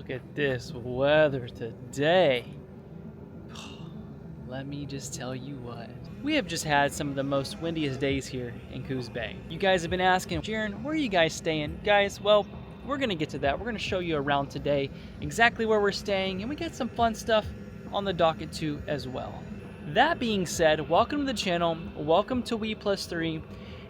Look at this weather today. Let me just tell you what. We have just had some of the most windiest days here in Coos Bay. You guys have been asking, Jaron, where are you guys staying? Guys, well, we're gonna get to that. We're gonna show you around today exactly where we're staying, and we got some fun stuff on the docket too as well. That being said, welcome to the channel, welcome to WePlusThreee,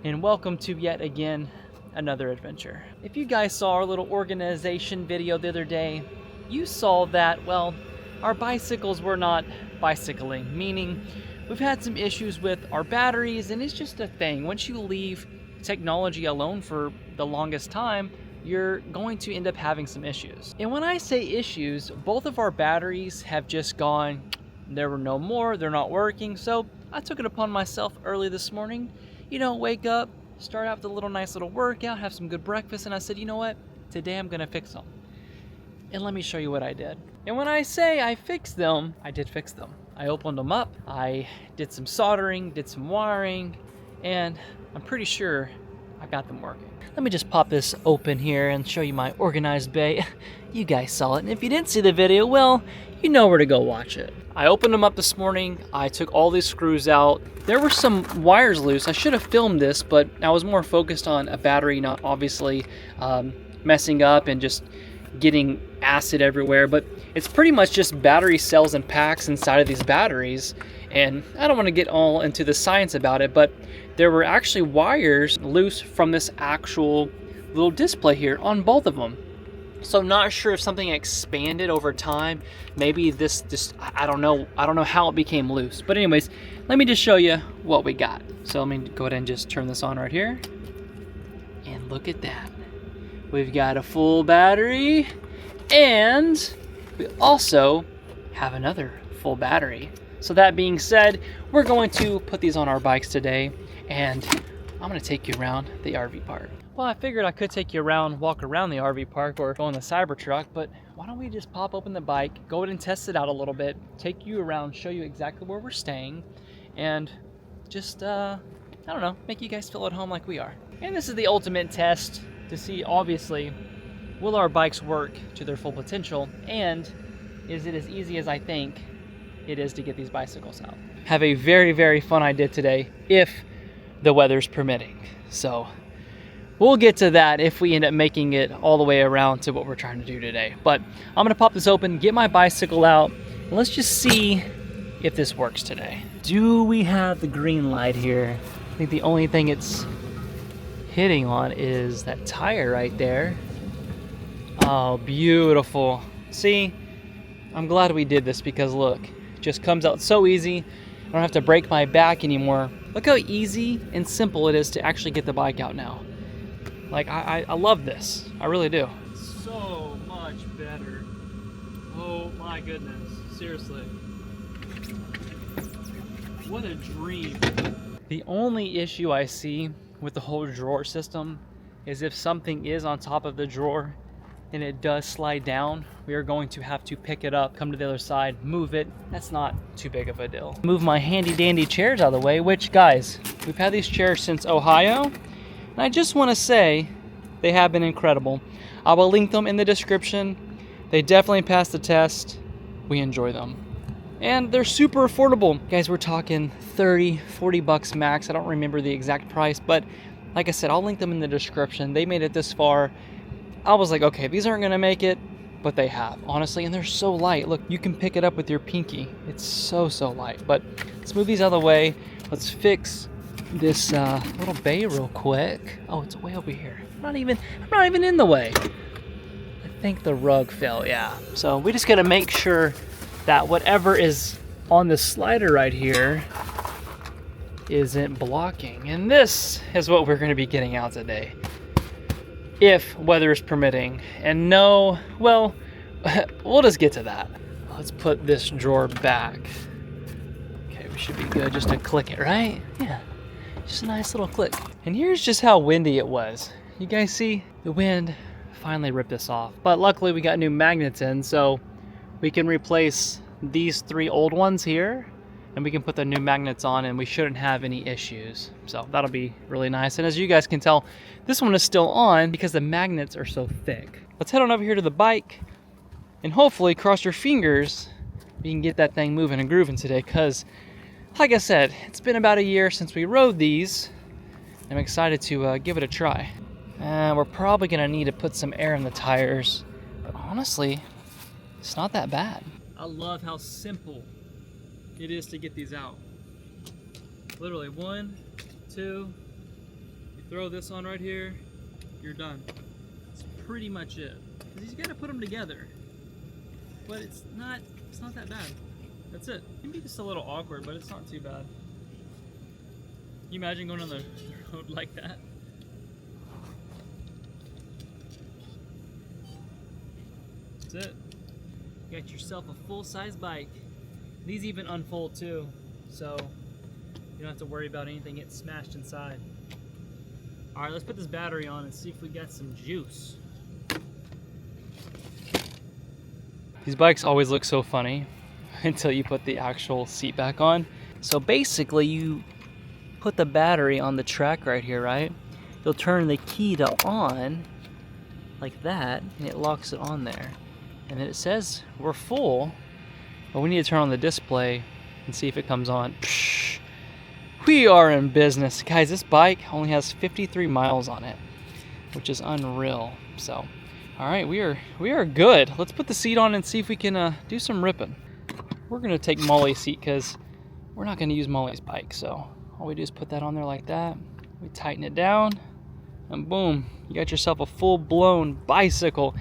and welcome to yet again another adventure. If you guys saw our little organization video the other day, you saw that, well, our bicycles were not bicycling, meaning we've had some issues with our batteries, and it's just a thing. Once you leave technology alone for the longest time, you're going to end up having some issues. And when I say issues, both of our batteries have just gone, there were no more, they're not working. So I took it upon myself early this morning, wake up, start out with a nice little workout, have some good breakfast, and I said, you know what, today I'm gonna fix them. And let me show you what I did. And when I say I fixed them, I did fix them. I opened them up, I did some soldering, did some wiring, and I'm pretty sure I got them working. Let me just pop this open here and show you my organized bay. You guys saw it, and if you didn't see the video, well, you know where to go watch it. I opened them up this morning, I took all these screws out. There were some wires loose. I should have filmed this, but I was more focused on a battery not obviously messing up and just getting acid everywhere, but it's pretty much just battery cells and packs inside of these batteries. And I don't want to get all into the science about it, but there were actually wires loose from this actual little display here on both of them. So I'm not sure if something expanded over time. Maybe this I don't know how it became loose. But anyways, let me just show you what we got. So let me go ahead and just turn this on right here. And look at that. We've got a full battery, and we also have another full battery. So that being said, we're going to put these on our bikes today, and I'm gonna take you around the RV park. Well, I figured I could take you around, walk around the RV park or go on the Cybertruck, but why don't we just pop open the bike, go ahead and test it out a little bit, take you around, show you exactly where we're staying, and just, I don't know, make you guys feel at home like we are. And this is the ultimate test to see, obviously, will our bikes work to their full potential, and is it as easy as I think it is to get these bicycles out. Have a very, very fun idea today, if the weather's permitting. So we'll get to that if we end up making it all the way around to what we're trying to do today. But I'm gonna pop this open, get my bicycle out, and let's just see if this works today. Do we have the green light here? I think the only thing it's hitting on is that tire right there. Oh, beautiful. See, I'm glad we did this because look, it just comes out so easy. I don't have to break my back anymore. Look how easy and simple it is to actually get the bike out now. Like, I love this. I really do. So much better. Oh my goodness. Seriously. What a dream. The only issue I see with the whole drawer system is if something is on top of the drawer and it does slide down, we are going to have to pick it up, come to the other side, move it. That's not too big of a deal. Move my handy dandy chairs out of the way, which, guys, we've had these chairs since Ohio, and I just want to say they have been incredible. I will link them in the description. They definitely passed the test. We enjoy them. And they're super affordable. Guys, we're talking 30, 40 bucks max. I don't remember the exact price, but like I said, I'll link them in the description. They made it this far. I was like, okay, these aren't gonna make it, but they have, honestly, and they're so light. Look, you can pick it up with your pinky. It's so light. But let's move these out of the way. Let's fix this little bay real quick. Oh, it's way over here. I'm not even in the way. I think the rug fell, yeah. So we just gotta make sure that whatever is on the slider right here isn't blocking. And this is what we're gonna be getting out today, if weather is permitting. And no, well, we'll just get to that. Let's put this drawer back. Okay, we should be good just to click it, right? Yeah, just a nice little click. And here's just how windy it was. You guys see? The wind finally ripped this off. But luckily we got new magnets in, so we can replace these 3 old ones here, and we can put the new magnets on, and we shouldn't have any issues. So that'll be really nice. And as you guys can tell, this one is still on because the magnets are so thick. Let's head on over here to the bike, And hopefully, cross your fingers, we can get that thing moving and grooving today, because like I said, it's been about a year since we rode these. I'm excited to give it a try. We're probably gonna need to put some air in the tires, but honestly, it's not that bad. I love how simple it is to get these out. Literally 1, 2, you throw this on right here, you're done. That's pretty much it. Because you gotta put them together, but it's not that bad. That's it. It can be just a little awkward, but it's not too bad. Can you imagine going on the road like that? That's it. You got yourself a full-size bike. These even unfold too, so you don't have to worry about anything getting smashed inside. All right, let's put this battery on and see if we got some juice. These bikes always look so funny until you put the actual seat back on. So basically, you put the battery on the track right here, right? You'll turn the key to on like that, and it locks it on there. And then it says we're full, but we need to turn on the display and see if it comes on. Psh, we are in business. Guys, this bike only has 53 miles on it, which is unreal. So, all right, we are good. Let's put the seat on and see if we can do some ripping. We're gonna take Molly's seat because we're not gonna use Molly's bike. So all we do is put that on there like that. We tighten it down, and boom, you got yourself a full-blown bicycle.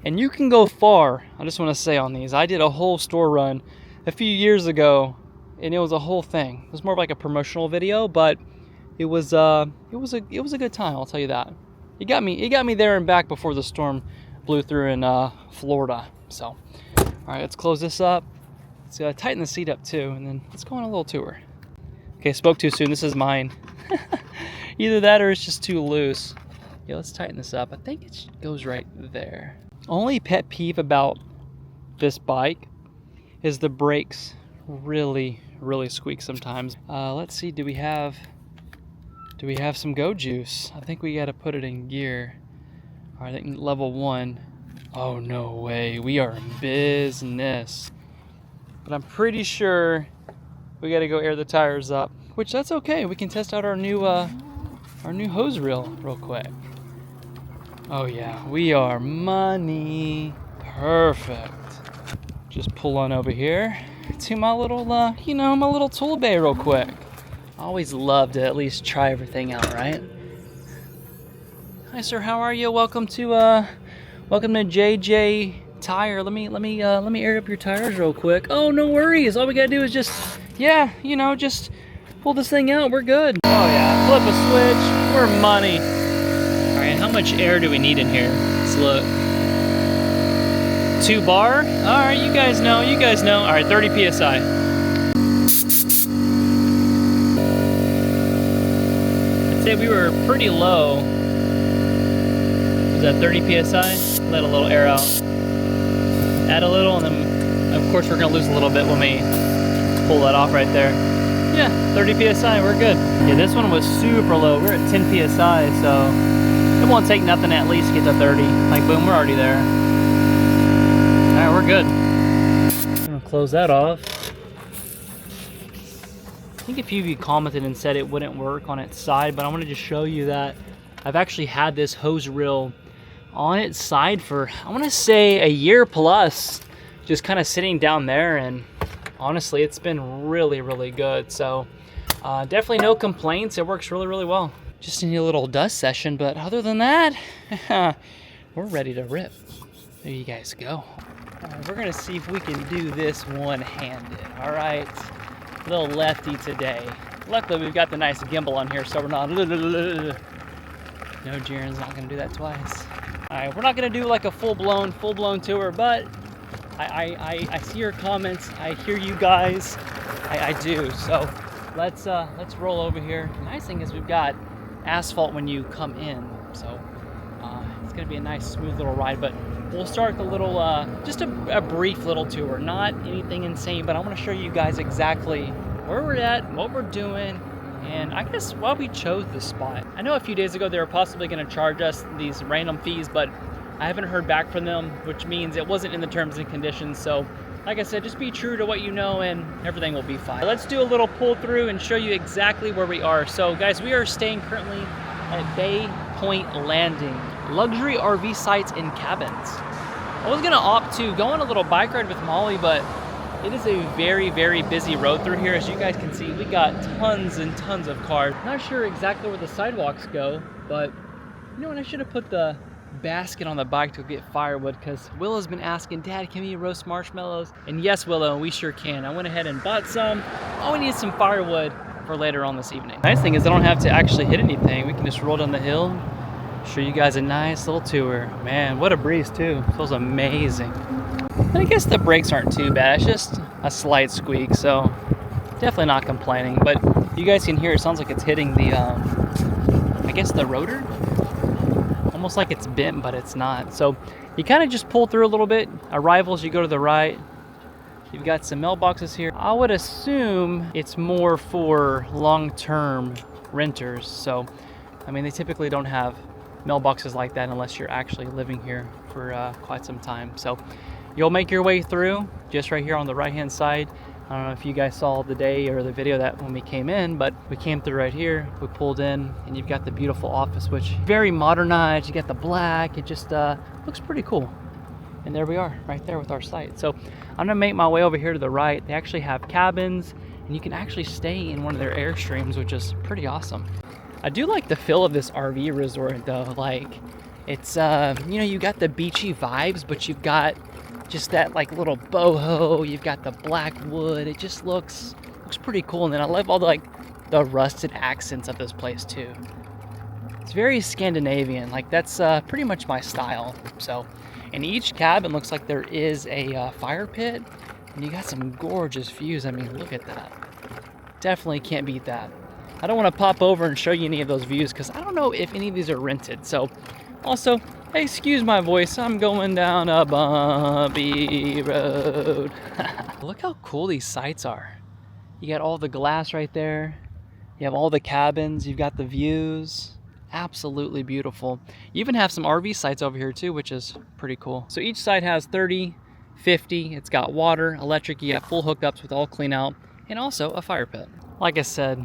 And you can go far. I just want to say on these, I did a whole store run a few years ago, and it was a whole thing. It was more of like a promotional video, but it was a good time. I'll tell you that. It got me there and back before the storm blew through in Florida. So, all right, let's close this up. Let's tighten the seat up too, and then let's go on a little tour. Okay, spoke too soon. This is mine. Either that or it's just too loose. Yeah, let's tighten this up. I think it goes right there. Only pet peeve about this bike is the brakes really squeak sometimes. Let's see, do we have some go juice? I think we got to put it in gear. All right, I think level 1. Oh, no way, we are in business. But I'm pretty sure we got to go air the tires up, which that's okay. We can test out our new hose reel real quick. Oh yeah, we are money. Perfect. Just pull on over here to my little, my little tool bay real quick. I always love to at least try everything out, right? Hi sir, how are you? Welcome to JJ Tire. Let me air up your tires real quick. Oh, no worries. All we gotta do is just pull this thing out. We're good. Oh yeah, flip a switch. We're money. Alright, how much air do we need in here? Let's look. 2 bar? Alright, you guys know. Alright, 30 PSI. I'd say we were pretty low. Was that 30 PSI? Let a little air out. Add a little, and then of course we're gonna lose a little bit when we pull that off right there. Yeah, 30 PSI, we're good. Yeah, this one was super low. We're at 10 PSI, so it won't take nothing to at least get to 30. Like, boom, we're already there. All right, we're good. I'm gonna close that off. I think a few of you commented and said it wouldn't work on its side, but I wanted to show you that I've actually had this hose reel on its side for, I want to say, a year plus, just kind of sitting down there, and honestly, it's been really good. So definitely no complaints. It works really well. Just need a little dust session, but other than that, we're ready to rip. There you guys go. We're gonna see if we can do this one-handed. All right, a little lefty today. Luckily, we've got the nice gimbal on here, so we're not. No, Jaren's not gonna do that twice. All right, we're not gonna do like a full-blown tour, but I see your comments. I hear you guys. I do. So let's roll over here. The nice thing is we've got asphalt when you come in, so it's gonna be a nice smooth little ride. But we'll start the little just a brief little tour, not anything insane, but I want to show you guys exactly where we're at, what we're doing, and I guess why we chose this spot. I know a few days ago they were possibly going to charge us these random fees, but I haven't heard back from them, which means it wasn't in the terms and conditions. So like I said, just be true to what you know and everything will be fine. Let's do a little pull through and show you exactly where we are. So guys, we are staying currently at Bay Point Landing, luxury RV sites and cabins. I was gonna opt to go on a little bike ride with Molly, but it is a very, very busy road through here. As you guys can see, we got tons and tons of cars. Not sure exactly where the sidewalks go, but you know what? I should have put the basket on the bike to get firewood, because Willow's been asking, Dad, can we roast marshmallows? And yes, Willow, we sure can. I went ahead and bought some. Oh, we need some firewood for later on this evening. Nice thing is I don't have to actually hit anything. We can just roll down the hill, show you guys a nice little tour. Man, what a breeze too. Feels amazing. And I guess the brakes aren't too bad. It's just a slight squeak, so definitely not complaining. But you guys can hear it sounds like it's hitting the, I guess the rotor. Almost like it's bent, but it's not. So you kind of just pull through a little bit. Arrivals, you go to the right. You've got some mailboxes here. I would assume it's more for long-term renters. So, I mean, they typically don't have mailboxes like that unless you're actually living here for quite some time. So you'll make your way through just right here on the right-hand side. I don't know if you guys saw the day or the video that when we came in, but we came through right here, we pulled in, and you've got the beautiful office, which very modernized. You got the black, it just looks pretty cool. And there we are, right there with our site. So I'm gonna make my way over here to the right. They actually have cabins, and you can actually stay in one of their Airstreams, which is pretty awesome. I do like the feel of this RV resort though. Like, it's, you know, you got the beachy vibes, but you've got just that like little boho, you've got the black wood. It just looks pretty cool. And then I love all the rusted accents of this place too. It's very Scandinavian, like that's pretty much my style. So, and each cabin looks like there is a fire pit, and you got some gorgeous views. I mean, look at that. Definitely can't beat that. I don't want to pop over and show you any of those views because I don't know if any of these are rented. So also, excuse my voice, I'm going down a bumpy road. Look how cool these sites are. You got all the glass right there. You have all the cabins. You've got the views. Absolutely beautiful. You even have some RV sites over here too, which is pretty cool. So each site has 30, 50. It's got water, electric. You got full hookups with all clean out, and also a fire pit. Like I said,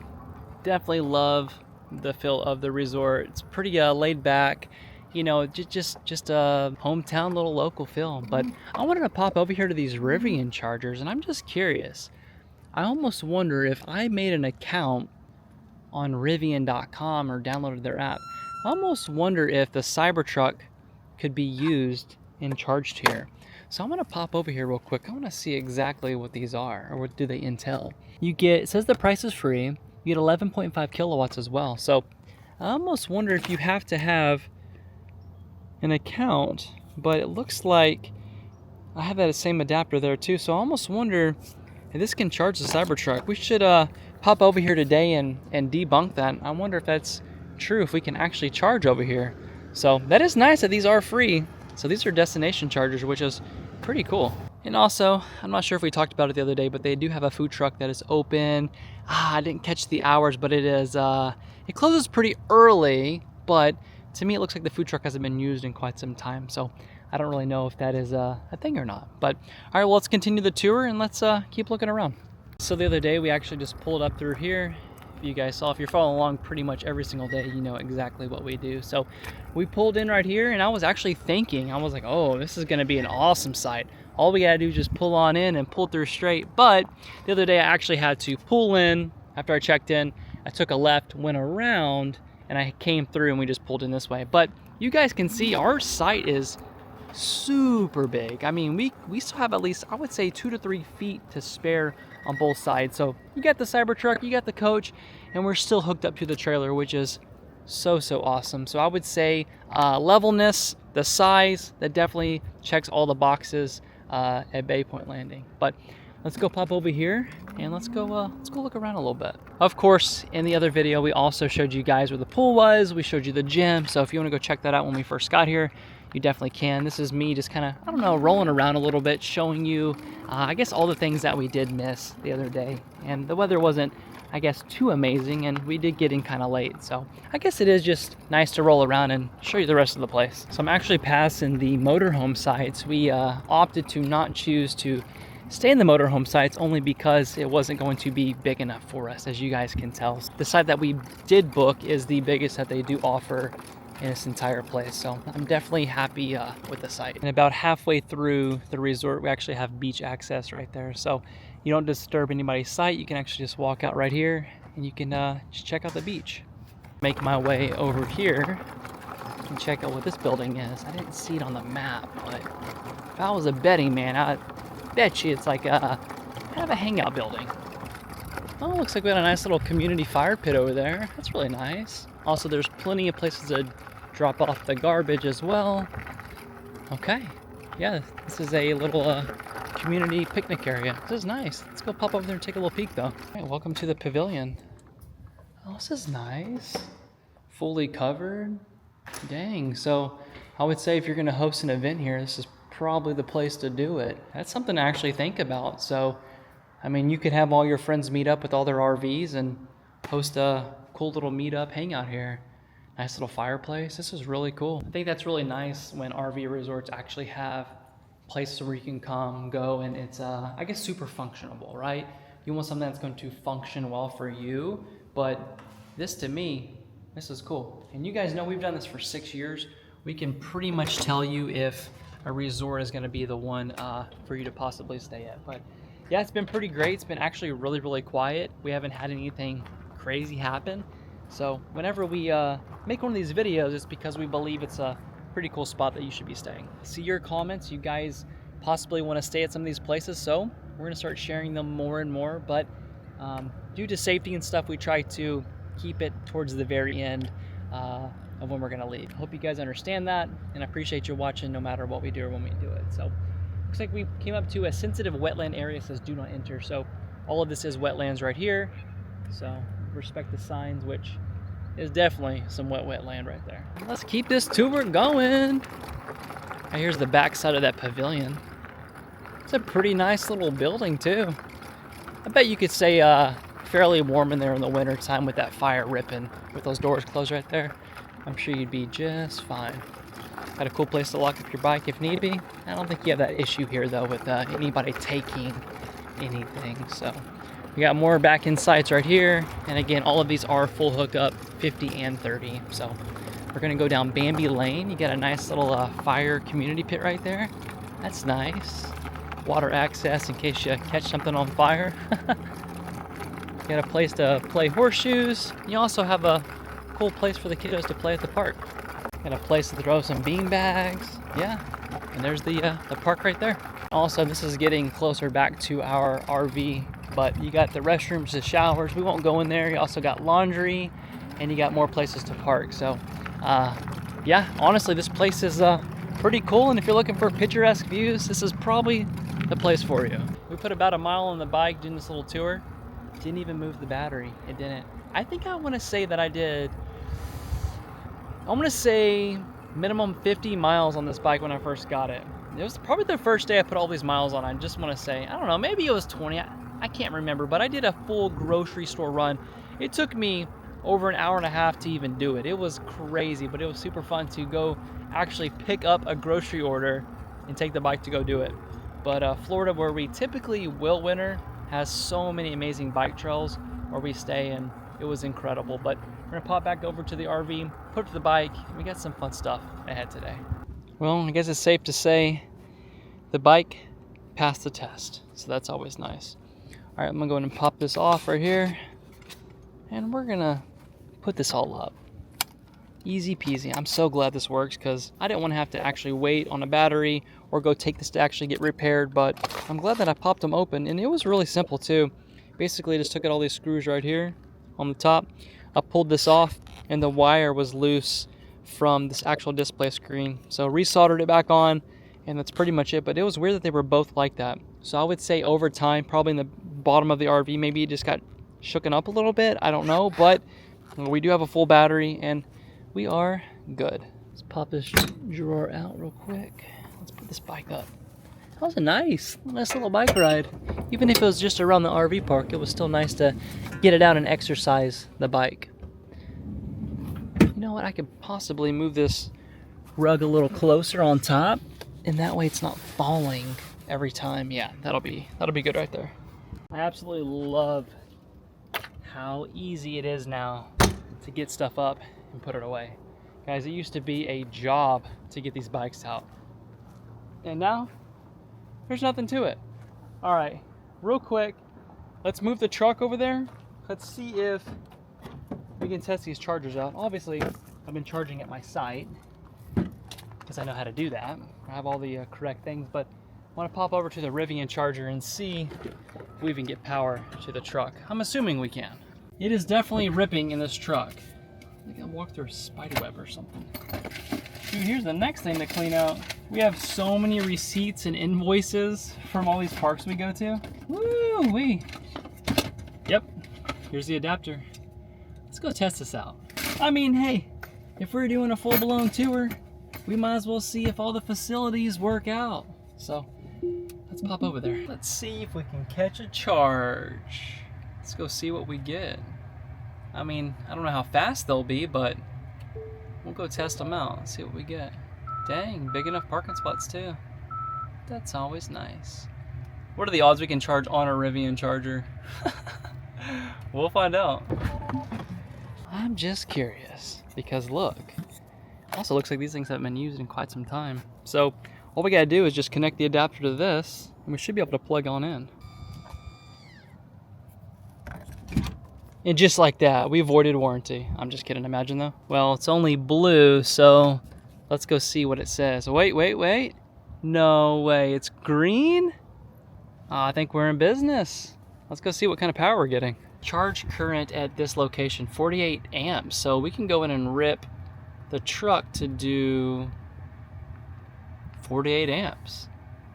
definitely love the feel of the resort. It's pretty laid back. You know, just a hometown little local feel. But I wanted to pop over here to these Rivian chargers, and I'm just curious. I almost wonder if I made an account on Rivian.com or downloaded their app. I almost wonder if the Cybertruck could be used and charged here. So I'm gonna pop over here real quick. I wanna see exactly what these are, or what do they entail. You get, it says the price is free. You get 11.5 kilowatts as well. So I almost wonder if you have to have an account, but it looks like I have that same adapter there too. So I almost wonder if this can charge the Cybertruck. We should pop over here today and debunk that. I wonder if that's true, if we can actually charge over here. So that is nice that these are free. So these are destination chargers, which is pretty cool. And also, I'm not sure if we talked about it the other day, but they do have a food truck that is open. I didn't catch the hours, but it is, it closes pretty early, but to me, it looks like the food truck hasn't been used in quite some time. So I don't really know if that is a thing or not. But all right, well, let's continue the tour and let's keep looking around. So the other day, we actually just pulled up through here. If you guys saw, if you're following along pretty much every single day, you know exactly what we do. So we pulled in right here, and I was actually thinking, I was like, oh, this is gonna be an awesome site. All we gotta do is just pull on in and pull through straight. But the other day I actually had to pull in after I checked in. I took a left, went around, and I came through and we just pulled in this way. But you guys can see our site is super big. I mean, we still have at least, I would say, 2 to 3 feet to spare on both sides. So you got the Cybertruck, you got the coach, and we're still hooked up to the trailer, which is so awesome. So I would say levelness, the size, that definitely checks all the boxes at Bay Point Landing. But let's go pop over here and let's go look around a little bit. Of course, in the other video, we also showed you guys where the pool was. We showed you the gym. So if you want to go check that out when we first got here, you definitely can. This is me just kind of, I don't know, rolling around a little bit, showing you, I guess, all the things that we did miss the other day. And the weather wasn't I guess, too amazing, and we did get in kind of late. So I guess it is just nice to roll around and show you the rest of the place. So I'm actually passing the motorhome sites. We opted to not choose to stay in the motorhome sites only because it wasn't going to be big enough for us, as you guys can tell. The site that we did book is the biggest that they do offer in this entire place, so I'm definitely happy with the site. And about halfway through the resort, we actually have beach access right there, so you don't disturb anybody's site. You can actually just walk out right here and you can just check out the beach. Make my way over here and check out what this building is. I didn't see it on the map, but if I was a betting man, I bet you it's like kind of a hangout building. Oh, looks like we got a nice little community fire pit over there. That's really nice. Also, there's plenty of places to drop off the garbage as well. Okay, yeah, this is a little community picnic area. This is nice. Let's go pop over there and take a little peek though. Hey, welcome to the pavilion. Oh, this is nice. Fully covered. Dang, so I would say if you're gonna host an event here, this is probably the place to do it. That's something to actually think about. So, I mean, you could have all your friends meet up with all their RVs and host a cool little meetup hangout here. Nice little fireplace. This is really cool. I think that's really nice when RV resorts actually have places where you can come, go, and it's, I guess, super functionable, right? You want something that's going to function well for you, but this, to me, this is cool. And you guys know we've done this for 6 years. We can pretty much tell you if a resort is going to be the one for you to possibly stay at. But yeah, it's been pretty great. It's been actually really, really quiet. We haven't had anything crazy happen. So whenever we make one of these videos, it's because we believe it's a pretty cool spot that you should be staying. See your comments. You guys possibly want to stay at some of these places, so we're going to start sharing them more and more. But due to safety and stuff, we try to keep it towards the very end of when we're going to leave. Hope you guys understand that, and I appreciate you watching no matter what we do or when we do it. So looks like we came up to a sensitive wetland area. It says do not enter, so all of this is wetlands right here. So respect the signs, which is definitely some wet land right there. Let's keep this tour going. Here's the back side of that pavilion. It's a pretty nice little building too. I bet you could say fairly warm in there in the winter time with that fire ripping with those doors closed right there. I'm sure you'd be just fine. Got a cool place to lock up your bike if need be. I don't think you have that issue here though with anybody taking anything. So we got more back in sites right here, and again, all of these are full hookup, 50 and 30. So we're gonna go down Bambi Lane. You got a nice little fire community pit right there. That's nice. Water access in case you catch something on fire. Got a place to play horseshoes. You also have a cool place for the kiddos to play at the park. Got a place to throw some bean bags. Yeah, and there's the park right there. Also, this is getting closer back to our RV, but you got the restrooms, the showers. We won't go in there. You also got laundry, and you got more places to park. So, yeah, honestly, this place is pretty cool. And if you're looking for picturesque views, this is probably the place for you. We put about a mile on the bike doing this little tour. Didn't even move the battery. It didn't. I think I want to say that I did. I want to say minimum 50 miles on this bike when I first got it. It was probably the first day I put all these miles on. I just want to say, I don't know, maybe it was 20. I can't remember, but I did a full grocery store run. It took me over an hour and a half to even do it. It was crazy, but it was super fun to go actually pick up a grocery order and take the bike to go do it. But Florida, where we typically will winter, has so many amazing bike trails where we stay, and it was incredible. But we're gonna pop back over to the RV, put up the bike, and we got some fun stuff ahead today. Well, I guess it's safe to say the bike passed the test, so that's always nice. All right, I'm gonna go ahead and pop this off right here, and we're gonna put this all up. Easy peasy. I'm so glad this works because I didn't want to have to actually wait on a battery or go take this to actually get repaired, but I'm glad that I popped them open, and it was really simple too. Basically, just took out all these screws right here on the top. I pulled this off, and the wire was loose from this actual display screen. So resoldered it back on, and that's pretty much it. But it was weird that they were both like that. So I would say over time, probably in the bottom of the RV, maybe it just got shooken up a little bit. I don't know, but we do have a full battery, and we are good. Let's pop this drawer out real quick. Let's put this bike up. That was a nice little bike ride. Even if it was just around the RV park, it was still nice to get it out and exercise the bike. You know what, I could possibly move this rug a little closer on top, and that way it's not falling every time. Yeah, that'll be good right there. I absolutely love how easy it is now to get stuff up and put it away. Guys, it used to be a job to get these bikes out, and now there's nothing to it. All right, real quick, let's move the truck over there. Let's see if we can test these chargers out. Obviously, I've been charging at my site because I know how to do that. I have all the correct things, but I want to pop over to the Rivian charger and see if we even get power to the truck. I'm assuming we can. It is definitely ripping in this truck. I think I walked through a spider web or something. Dude, here's the next thing to clean out. We have so many receipts and invoices from all these parks we go to. Woo-wee. Yep, here's the adapter. Let's go test this out. I mean, hey, if we're doing a full-blown tour, we might as well see if all the facilities work out. So let's pop over there. Let's see if we can catch a charge. Let's go see what we get. I mean, I don't know how fast they'll be, but we'll go test them out and see what we get. Dang, big enough parking spots too. That's always nice. What are the odds we can charge on a Rivian charger? We'll find out. I'm just curious because look, also looks like these things haven't been used in quite some time. So all we gotta do is just connect the adapter to this and we should be able to plug on in. And just like that, we avoided warranty. I'm just kidding, imagine though. Well, it's only blue, so let's go see what it says. Wait. No way, it's green? I think we're in business. Let's go see what kind of power we're getting. Charge current at this location, 48 amps. So we can go in and rip the truck to do 48 amps.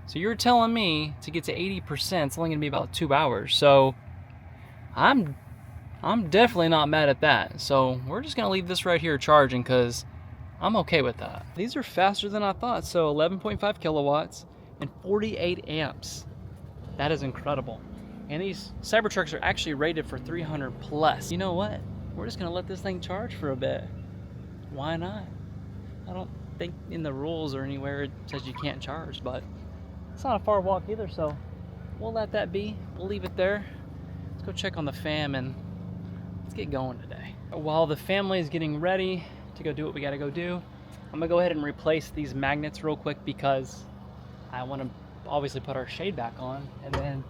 So you're telling me to get to 80%, it's only gonna be about 2 hours. So I'm definitely not mad at that. So we're just gonna leave this right here charging because I'm okay with that. These are faster than I thought. So 11.5 kilowatts and 48 amps. That is incredible. And these Cybertrucks are actually rated for 300 plus. You know what? We're just gonna let this thing charge for a bit. Why not? I don't think in the rules or anywhere it says you can't charge, but it's not a far walk either, so we'll let that be. We'll leave it there. Let's go check on the fam and let's get going today. While the family is getting ready to go do what we gotta go do, I'm gonna go ahead and replace these magnets real quick because I wanna obviously put our shade back on, and then,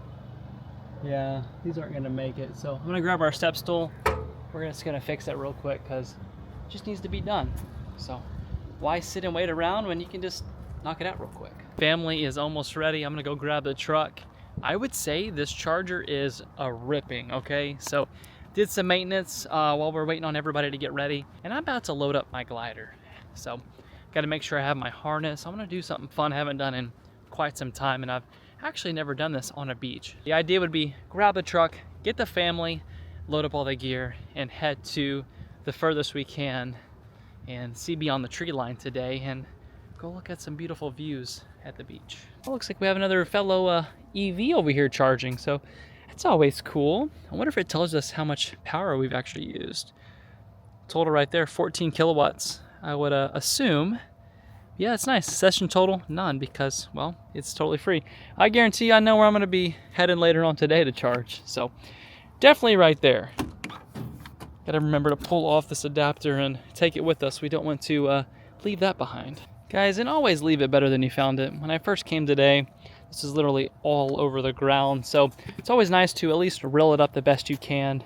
yeah, these aren't gonna make it. So I'm gonna grab our step stool. We're just gonna fix that real quick because it just needs to be done. So why sit and wait around when you can just knock it out real quick? Family is almost ready. I'm gonna go grab the truck. I would say this charger is a ripping, okay? So did some maintenance while we're waiting on everybody to get ready, and I'm about to load up my glider. So got to make sure I have my harness. I'm gonna do something fun I haven't done in quite some time, and I've actually never done this on a beach. The idea would be grab the truck, get the family, load up all the gear, and head to the furthest we can and see beyond the tree line today and go look at some beautiful views at the beach. It looks like we have another fellow EV over here charging, so it's always cool. I wonder if it tells us how much power we've actually used. Total right there, 14 kilowatts, I would assume. Yeah, it's nice. Session total, none, because, well, it's totally free. I guarantee I know where I'm gonna be heading later on today to charge. So definitely right there. Gotta remember to pull off this adapter and take it with us. We don't want to leave that behind. Guys, and always leave it better than you found it. When I first came today, this is literally all over the ground. So it's always nice to at least reel it up the best you can.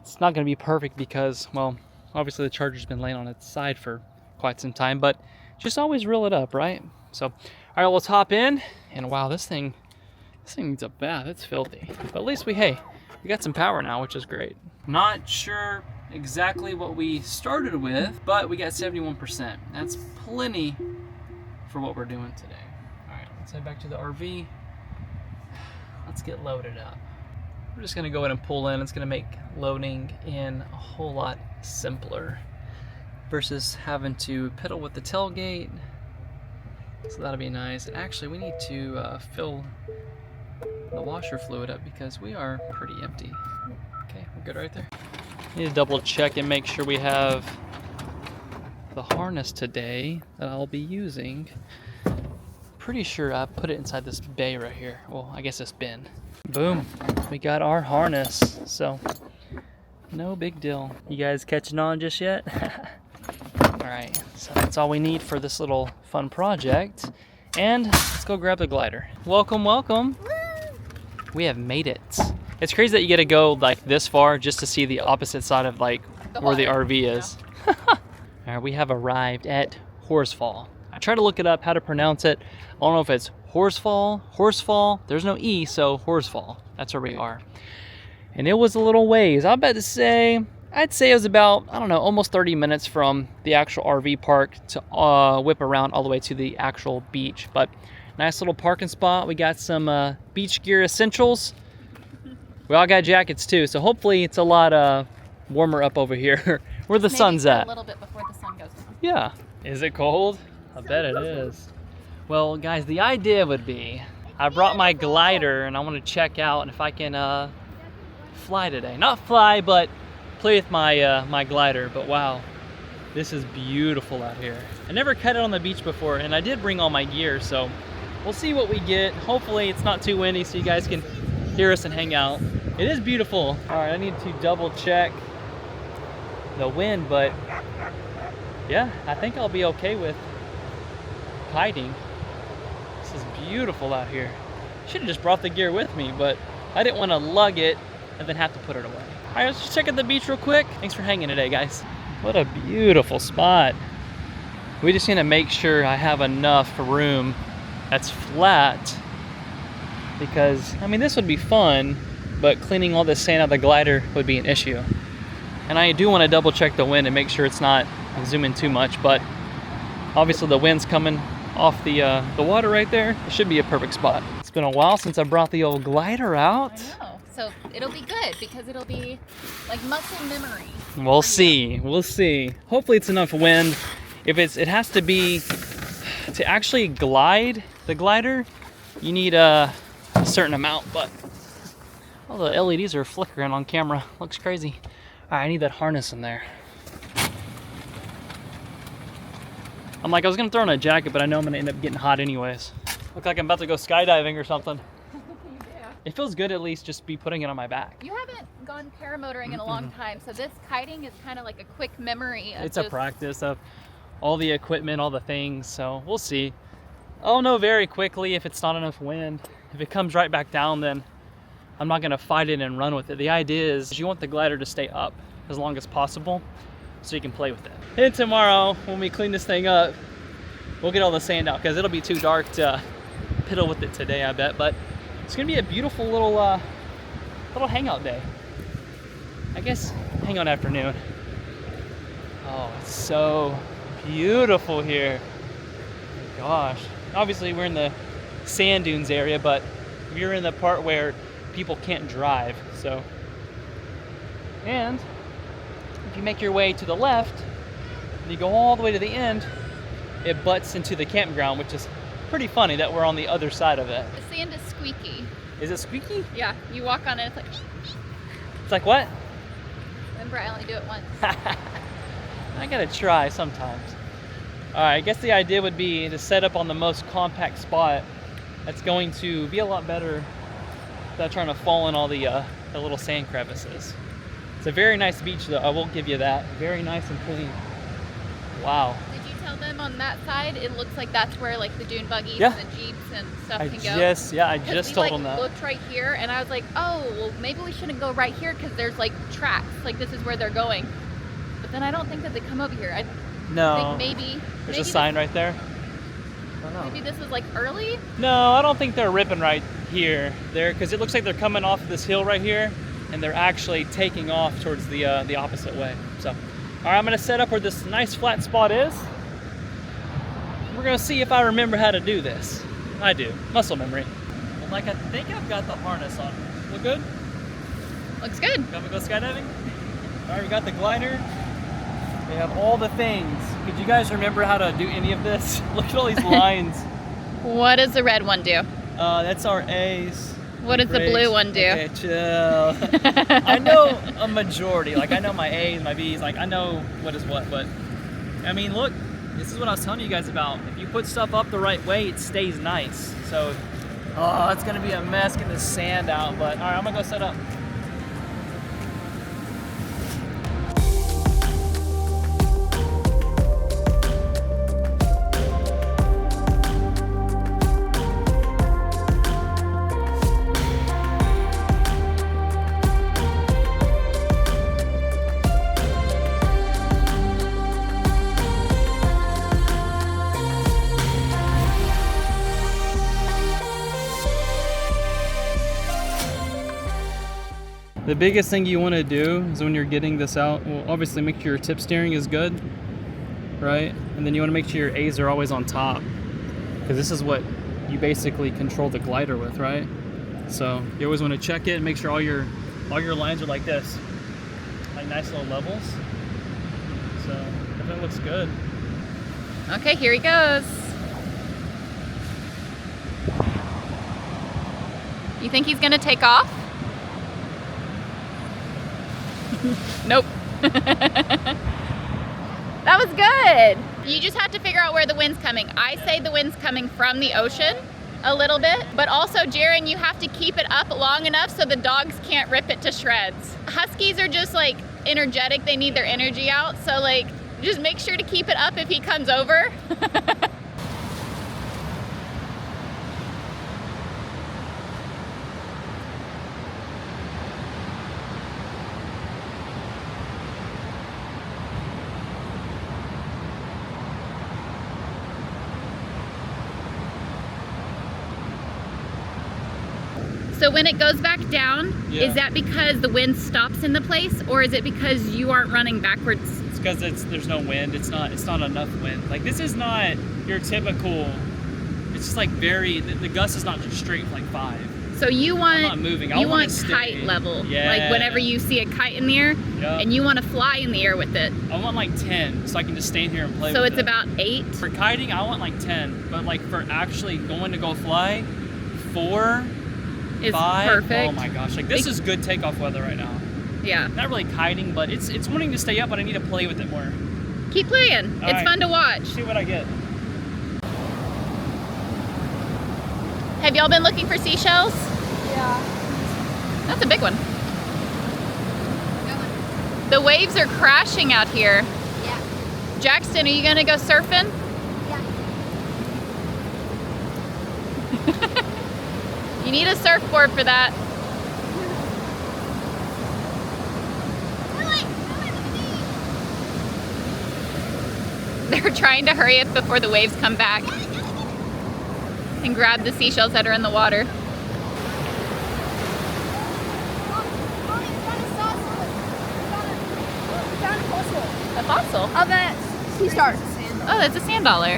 It's not gonna be perfect because, well, obviously the charger's been laying on its side for quite some time, but just always reel it up, right? So, all right, let's hop in. And wow, this thing needs a bath. It's filthy. But at least we got some power now, which is great. Not sure exactly what we started with, but we got 71%. That's plenty for what we're doing today. All right, let's head back to the RV. Let's get loaded up. We're just gonna go ahead and pull in. It's gonna make loading in a whole lot simpler versus having to piddle with the tailgate. So that'll be nice. And actually, we need to fill the washer fluid up because we are pretty empty. Okay, we're good right there. Need to double check and make sure we have the harness today that I'll be using. Pretty sure I put it inside this bay right here. Well, I guess this bin. Boom, we got our harness, so no big deal. You guys catching on just yet? All right, so that's all we need for this little fun project. And let's go grab the glider. Welcome, welcome. We have made it. It's crazy that you get to go like this far just to see the opposite side of like where the RV is. All right, we have arrived at Horsfall. I tried to look it up how to pronounce it. I don't know if it's Horsfall. There's no E, so Horsfall. That's where we are. And it was a little ways. I'd say it was about, I don't know, almost 30 minutes from the actual RV park to whip around all the way to the actual beach. But nice little parking spot. We got some beach gear essentials. We all got jackets too, so hopefully it's a lot warmer up over here where the sun's at. A little bit before the sun goes down. Yeah. Is it cold? I bet it is. Well, guys, the idea would be I brought my glider and I want to check out and if I can fly today. Not fly, but play with my my glider. But wow, this is beautiful out here. I never cut it on the beach before, and I did bring all my gear, so we'll see what we get. Hopefully it's not too windy so you guys can hear us and hang out. It is beautiful. All right, I need to double check the wind, but yeah, I think I'll be okay with kiting. This is beautiful out here. Should have just brought the gear with me, but I didn't want to lug it and then have to put it away. All right, let's just check out the beach real quick. Thanks for hanging today, guys. What a beautiful spot. We just need to make sure I have enough room that's flat because, I mean, this would be fun, but cleaning all this sand out of the glider would be an issue. And I do want to double check the wind and make sure it's not zooming too much, but obviously the wind's coming off the water right there. It should be a perfect spot. It's been a while since I brought the old glider out. I know. So it'll be good because it'll be like muscle memory. We'll see. We'll see. Hopefully it's enough wind. If it has to be to actually glide the glider, you need a certain amount, but all the LEDs are flickering on camera. Looks crazy. All right, I need that harness in there. I'm like, I was gonna throw on a jacket, but I know I'm gonna end up getting hot anyways. Look like I'm about to go skydiving or something. It feels good at least just be putting it on my back. You haven't gone paramotoring in a long time, so this kiting is kind of like a quick memory of It's a practice of all the equipment, all the things, so we'll see. I'll know very quickly if it's not enough wind. If it comes right back down, then I'm not gonna fight it and run with it. The idea is you want the glider to stay up as long as possible so you can play with it. And tomorrow, when we clean this thing up, we'll get all the sand out because it'll be too dark to piddle with it today, I bet. But it's gonna be a beautiful little hangout day. I guess hangout afternoon. Oh, it's so beautiful here. Gosh. Obviously we're in the sand dunes area, but we're in the part where people can't drive, so. And if you make your way to the left, and you go all the way to the end, it butts into the campground, which is pretty funny that we're on the other side of it. The sand is squeaky. Is it squeaky? Yeah, you walk on it, it's like. It's like what? Remember, I only do it once. I gotta try sometimes. All right, I guess the idea would be to set up on the most compact spot. That's going to be a lot better without trying to fall in all the little sand crevices. It's a very nice beach though, I will give you that. Very nice and clean. Wow. Did you tell them on that side, it looks like that's where like the dune buggies Yeah. and the jeeps and stuff I can go? I just told them that. We looked right here and I was like, oh, well maybe we shouldn't go right here because there's like tracks, like this is where they're going. But then I don't think that they come over here. I No. think maybe There's a sign right there. I don't know. Maybe this was like early? No, I don't think they're ripping right here. Because it looks like they're coming off this hill right here, and they're actually taking off towards the opposite way. So, all right, I'm gonna set up where this nice flat spot is. We're gonna see if I remember how to do this. I do, muscle memory. I'm like, I think I've got the harness on. Look good? Looks good. Gonna go skydiving? All right, we got the glider. We have all the things. Could you guys remember how to do any of this? Look at all these lines. What does the red one do? That's our A's. What does the brakes. blue one do? Okay, chill. I know a majority. Like, I know my A's, my B's. Like, I know what is what. But, I mean, look, this is what I was telling you guys about. If you put stuff up the right way, it stays nice. So, oh, it's going to be a mess getting the sand out. But, all right, I'm going to go set up. The biggest thing you want to do is when you're getting this out, well, obviously make sure your tip steering is good, right? And then you want to make sure your A's are always on top, because this is what you basically control the glider with, right? So you always want to check it and make sure all your lines are like this, like nice little levels. So if it looks good. Okay, here he goes. You think he's gonna take off? Nope. That was good. You just have to figure out where the wind's coming. I say the wind's coming from the ocean a little bit, but also, Jaron, you have to keep it up long enough so the dogs can't rip it to shreds. Huskies are just like energetic. They need their energy out. So like, just make sure to keep it up if he comes over. So when it goes back down, is that because the wind stops in the place, or is it because you aren't running backwards? It's because there's no wind. It's not enough wind. Like, this is not your typical. It's just like the gust is not just straight like 5. So you want, I'm not moving. you want kite level. Yeah. Like whenever you see a kite in the air, and you want to fly in the air with it. I want like 10, so I can just stand here and play so with it. So it's about 8? For kiting, I want like 10. But like for actually going to go fly, 4 is 5. perfect. Oh my gosh, like this is good takeoff weather right now. Yeah. Not really kiting, but it's wanting to stay up, but I need to play with it more. Keep playing. It's fun to watch. See what I get. Have y'all been looking for seashells? Yeah. That's a big one. The waves are crashing out here. Yeah. Jackson, are you gonna go surfing? Yeah. You need a surfboard for that. They're trying to hurry up before the waves come back and grab the seashells that are in the water. A fossil? Of a sea star. Oh, that's a sand dollar.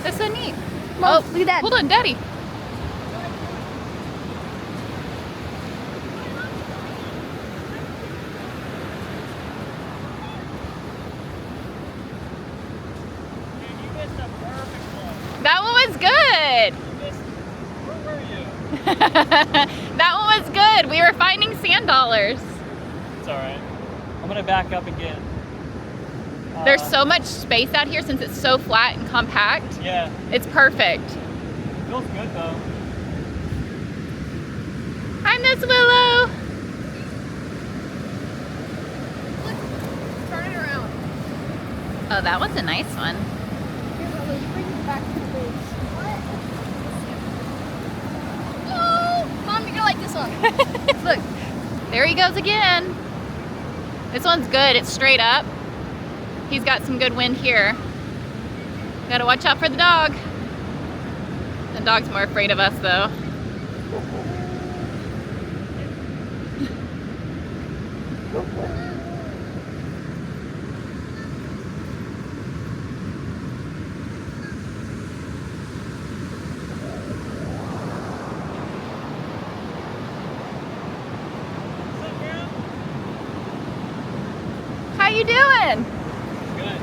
That's so neat. Mom, look at that. Hold on, Daddy. That one was good. Where were you? That one was good. We were finding sand dollars. It's all right. I'm gonna back up again. There's so much space out here since it's so flat and compact. Yeah. It's perfect. Feels good though. Hi, Miss Willow. Look, turn it around. Oh, that was a nice one. Here, Willow, you bring it back to the base. What? Oh, Mom, you're gonna like this one. Look. There he goes again. This one's good. It's straight up. He's got some good wind here. Gotta watch out for the dog. The dog's more afraid of us though. How you doing? Good.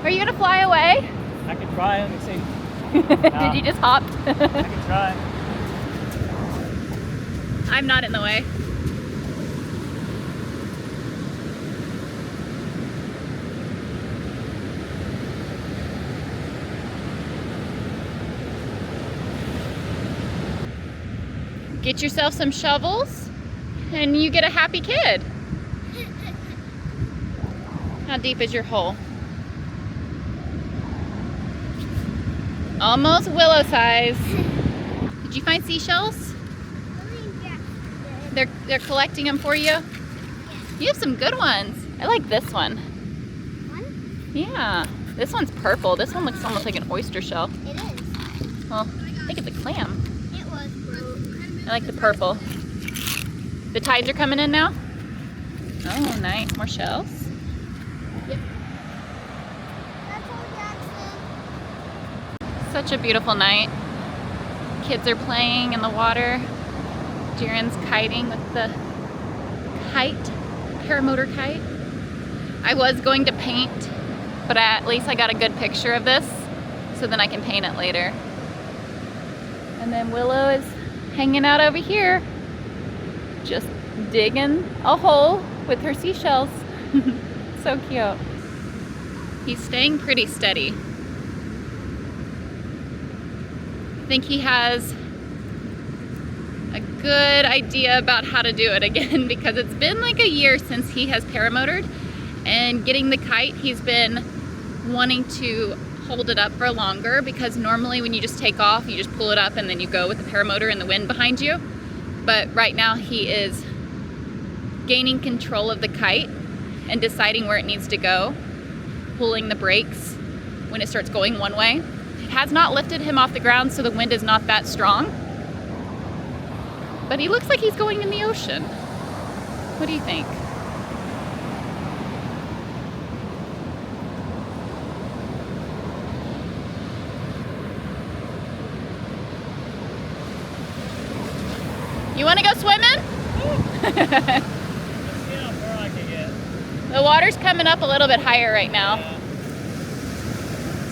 Are you gonna fly away? I can try. Let me see. Did you just hop? I can try. I'm not in the way. Get yourself some shovels and you get a happy kid. How deep is your hole? Almost willow size. Did you find seashells? They're collecting them for you? You have some good ones. I like this one. Yeah. This one's purple. This one looks almost like an oyster shell. It is. Well, I think it's a clam. It was broke. I like the purple. The tides are coming in now? Oh, nice. More shells. That's all, Jackson. Such a beautiful night. Kids are playing in the water. Jaren's kiting with the kite, paramotor kite. I was going to paint, but at least I got a good picture of this, so then I can paint it later. And then Willow is hanging out over here, just digging a hole with her seashells. So cute. He's staying pretty steady. I think he has a good idea about how to do it again because it's been like a year since he has paramotored, and getting the kite, he's been wanting to hold it up for longer because normally when you just take off, you just pull it up and then you go with the paramotor and the wind behind you. But right now he is gaining control of the kite and deciding where it needs to go, pulling the brakes when it starts going one way. It has not lifted him off the ground, so the wind is not that strong. But he looks like he's going in the ocean. What do you think? You want to go swimming? The water's coming up a little bit higher right now. Yeah.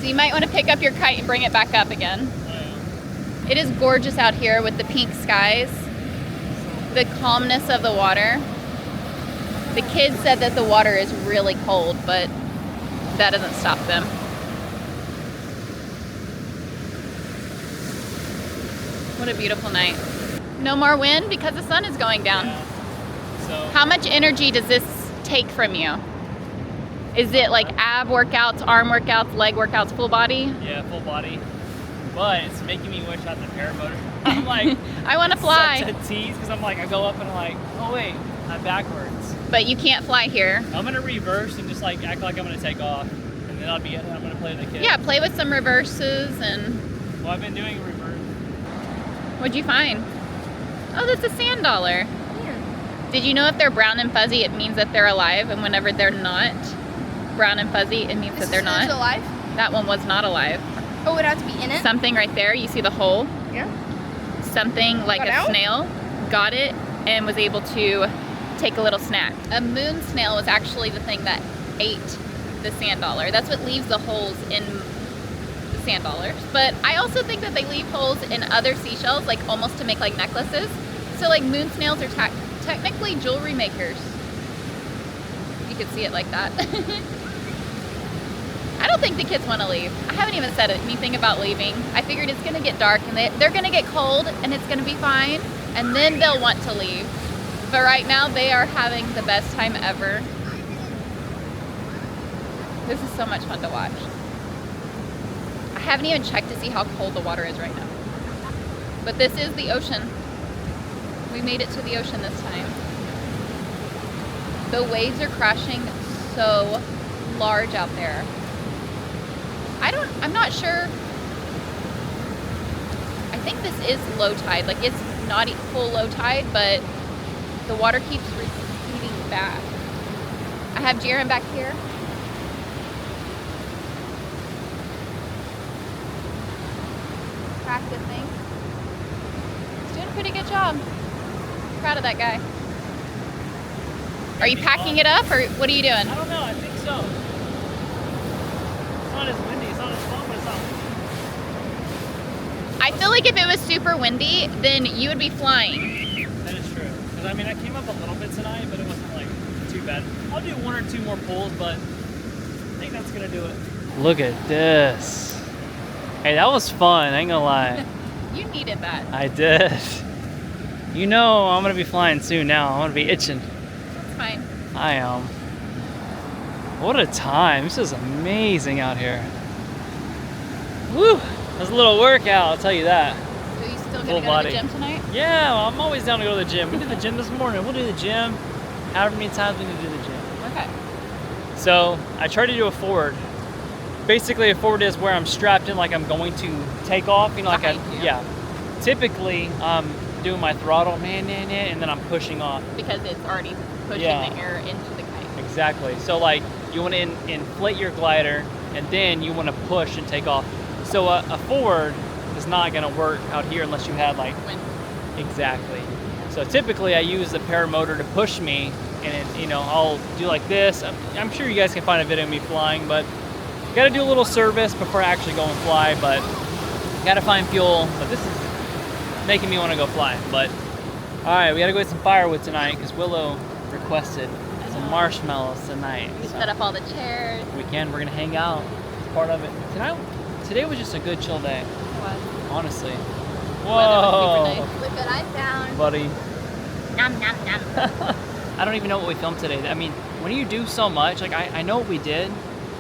So you might want to pick up your kite and bring it back up again. It is gorgeous out here with the pink skies, the calmness of the water. The kids said that the water is really cold, but that doesn't stop them. What a beautiful night. No more wind because the sun is going down. Yeah. So How much energy does this take from you? Is it like ab workouts, arm workouts, leg workouts, full body? yeah, full body. But it's making me wish I had the paramotor. I'm like, I want to fly. such a tease because I'm like, I go up and I'm like, oh wait, I'm backwards. But you can't fly here. I'm gonna reverse and just like act like I'm gonna take off, and then I'll be it. And I'm gonna play with the kids. Yeah, play with some reverses and Well, I've been doing a reverse. what'd you find? Oh, that's a sand dollar. Yeah. Did you know if they're brown and fuzzy, it means that they're alive, and whenever they're not brown and fuzzy, it means that they're not? alive? That one was not alive. Oh, it would have to be in it? Something right there, you see the hole? Yeah. Something like Got a out? snail got it and was able to take a little snack. A moon snail was actually the thing that ate the sand dollar. That's what leaves the holes in the sand dollars. But I also think that they leave holes in other seashells, like almost to make like necklaces. So like moon snails are technically jewelry makers. You could see it like that. I don't think the kids want to leave. I haven't even said anything about leaving. I figured it's going to get dark and they're going to get cold and it's going to be fine. And then they'll want to leave. But right now they are having the best time ever. This is so much fun to watch. I haven't even checked to see how cold the water is right now. But this is the ocean. We made it to the ocean this time. The waves are crashing so large out there. I'm not sure. I think this is low tide. Like it's not full low tide, but the water keeps receding back. I have Jaren back here. Practicing. He's doing a pretty good job. Proud of that guy. Are you packing it up or what are you doing? I don't know. I think so. It's not as windy. It's not as fun, but it's not windy. I feel like if it was super windy, then you would be flying. That is true. Because I mean, I came up a little bit tonight, but it wasn't like too bad. I'll do 1 or 2 more pulls, but I think that's gonna do it. Look at this. Hey, that was fun, I ain't gonna lie. You needed that. I did. You know I'm gonna be flying soon now. I'm gonna be itching. That's fine. I am. What a time. This is amazing out here. Woo! It was a little workout, I'll tell you that. So you still Full gonna go body. to the gym tonight? Yeah, I'm always down to go to the gym. We did the gym this morning. We'll do the gym however many times we need to do the gym. Okay. So I tried to do a forward. Basically, a forward is where I'm strapped in like I'm going to take off. You know, like Behind you. yeah. Typically, I'm doing my throttle, and then I'm pushing off. Because it's already pushing Yeah. the air into the kite. Exactly. So like you want to inflate your glider, and then you want to push and take off. So a forward is not going to work out here unless you had like Wind. exactly. So typically I use the paramotor to push me, and you know I'll do like this. I'm sure you guys can find a video of me flying, but got to do a little service before I actually go and fly. But got to find fuel. But this is making me want to go fly. But all right, we got to go get some firewood tonight because Willow requested some marshmallows tonight. We So set up all the chairs. we're gonna hang out. It's part of it. Today was just a good chill day, honestly. Weather was super Whoa, nice. Look what I found. buddy. Nom, nom, nom. I don't even know what we filmed today. I mean, when you do so much, like I know what we did,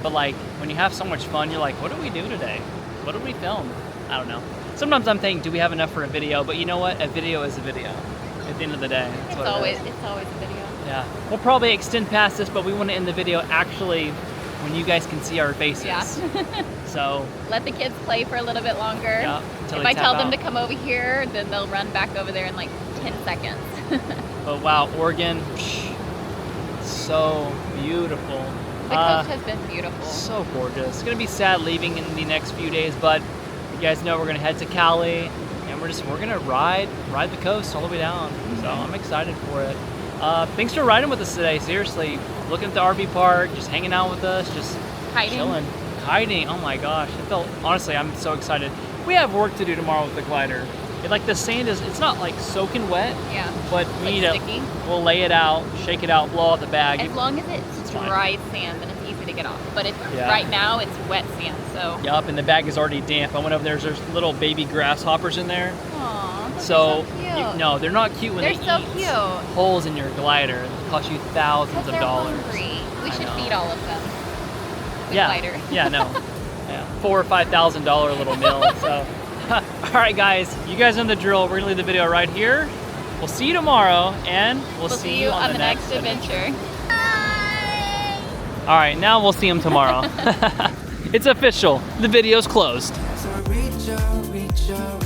but like when you have so much fun, you're like, what did we do today? What did we film? I don't know. Sometimes I'm thinking, do we have enough for a video? But you know what? A video is a video. At the end of the day, that's It's what it always is. a video. Yeah. We'll probably extend past this, but we want to end the video actually when you guys can see our faces. Yeah. So Let the kids play for a little bit longer. yeah, until If they I tap tell them out. to come over here, then they'll run back over there in like 10 seconds. But wow, Oregon, so beautiful. The coast has been beautiful. So gorgeous. It's gonna be sad leaving in the next few days, but you guys know we're gonna head to Cali, and we're gonna ride the coast all the way down. So I'm excited for it. Thanks for riding with us today. Seriously, looking at the RV park, just hanging out with us, just Hiding. chilling, hiding. Oh my gosh, honestly, I'm so excited. We have work to do tomorrow with the glider. Like the sand it's not like soaking wet, Yeah. but we Like need to. sticky? We'll lay it out, shake it out, blow out the bag. As long as it's fine. dry sand, then it's easy to get off. But Yeah. right now it's wet sand, so. Yup, and the bag is already damp. I went over there. There's little baby grasshoppers in there. Aw, those So, are so cute. no, they're not cute when They're they so eat cute. holes in your glider. It costs you thousands Because of they're dollars. hungry. We I should know. feed all of them. The Yeah, glider. yeah, no, yeah, $4,000 or $5,000 little meal. So, all right, guys, you guys know the drill. We're gonna leave the video right here. We'll see you tomorrow, and we'll see you on the next adventure. All right, now we'll see him tomorrow. It's official. The video's closed. So reach out,